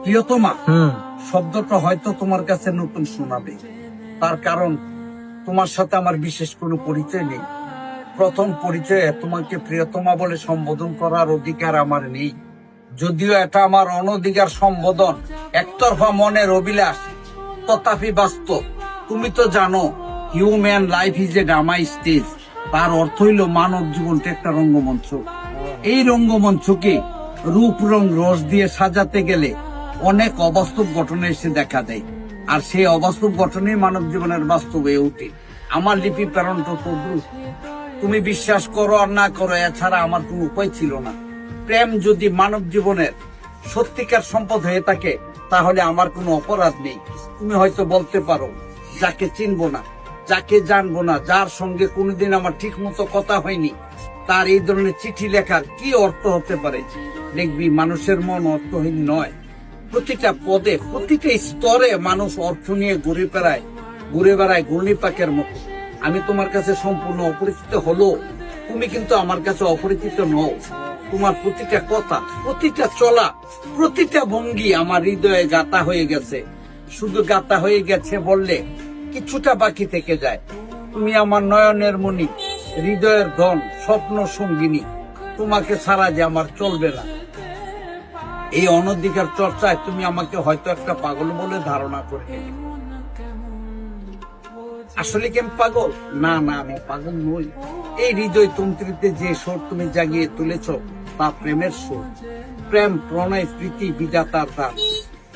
প্রিয়তমা শব্দটা হয়তো তোমার কাছে নতুন শোনাবে, তার কারণ তোমার সাথে আমার বিশেষ কোনো পরিচয় নেই। প্রথম পরিচয়ে তোমাকে প্রিয়তমা বলে সম্বোধন করার অধিকার আমার নেই, যদিও এটা আমার অনধিকার সম্বোধন, একতরফা মনের অভিলাষ, তথাপি বাস্তব। তুমি তো জানো human life is a drama stage. তার অর্থ হইল মানব জীবনটা একটা রঙ্গমঞ্চ। এই রঙ্গমঞ্চকে রূপ রং রস দিয়ে সাজাতে গেলে অনেক অবাস্তব ঘটনা এসে দেখা দেয়, আর সেই অবাস্তব ঘটনাই মানব জীবনের বাস্তব হয়ে ওঠে। আমার লিপি প্রেরণটা তো তুমি বিশ্বাস করো আর না করো, এছাড়া আমার কোনো উপায় ছিল না। প্রেম যদি মানব জীবনের সত্যিকার সম্পদ হয়ে থাকে তাহলে আমার কোনো অপরাধ নেই। তুমি হয়তো বলতে পারো, যাকে চিনবো না, যাকে জানবো না, যার সঙ্গে কোনোদিন আমার ঠিক মতো কথা হয়নি, তার এই ধরনের চিঠি লেখার কি অর্থ হতে পারে? দেখবি, মানুষের মন অর্থহীন নয়। প্রতিটা পদে, প্রতিটা স্তরে মানুষ অর্থ নিয়ে ঘুরে বেড়ায় ঘূর্ণিপাকের মতো। আমি তোমার কাছে সম্পূর্ণ অপরিচিত হলো, তুমি কিন্তু আমার কাছে অপরিচিত নও। তোমার প্রতিটা কথা, প্রতিটা চলা, প্রতিটা ভঙ্গি আমার হৃদয়ে গাঁথা হয়ে গেছে। শুধু গাঁথা হয়ে গেছে বললে কিছুটা বাকি থেকে যায়। তুমি আমার নয়নের মণি, হৃদয়ের ধন, স্বপ্ন সঙ্গিনী। তোমাকে ছাড়া যে আমার চলবে না। এই অনধিকার চর্চায় তুমি আমাকে হয়তো একটা পাগল বলে ধারণা করে নিলে। আসলে কি আমি পাগল? না, আমি পাগল নই। এই হৃদয় তন্ত্রীতে যে সুর তুমি জাগিয়ে তুলেছ তা প্রেমের সুর। প্রেম, প্রণয়, প্রীতি বিধাতার দান।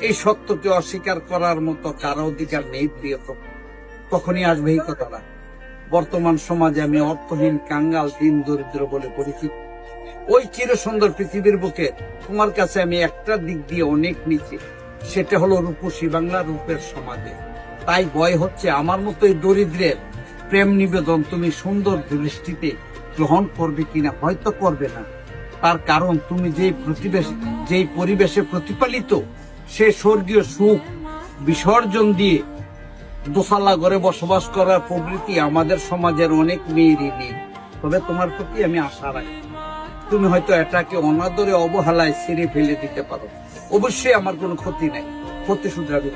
এই সত্যকে অস্বীকার করার মতো কারো অধিকার নেই প্রিয়তম। তখনই আসবে এই কথাটা। বর্তমান সমাজে আমি অর্থহীন, কাঙ্গাল, দিন দরিদ্র বলে পরিচিত। ওই চির সুন্দর পৃথিবীর বুকে তোমার কাছে আমি একটা দিক দিয়ে অনেক নিচে, সেটা হলো রূপসী বাংলা, রূপের সমাজে। তাই ভয় হচ্ছে আমার মতো এই দরিদ্রের প্রেম নিবেদন তুমি সুন্দর দৃষ্টিতে গ্রহণ করবে কিনা। হয়তো করবে না, তার কারণ তুমি যেই পরিবেশে প্রতিপালিত, সে স্বর্গীয় সুখ বিসর্জন দিয়ে দোসালা ঘরে বসবাস করার প্রবৃত্তি আমাদের সমাজের অনেক মেয়েরই নেই। তবে তোমার প্রতি আমি আশা রাখি, তুমি হয়তো এটাকে অনাদরে অবহেলায় ছেড়ে ফেলে দিতে পারো। অবশ্যই আমার কোনো ক্ষতি নাই, ক্ষতি শুধরাবে।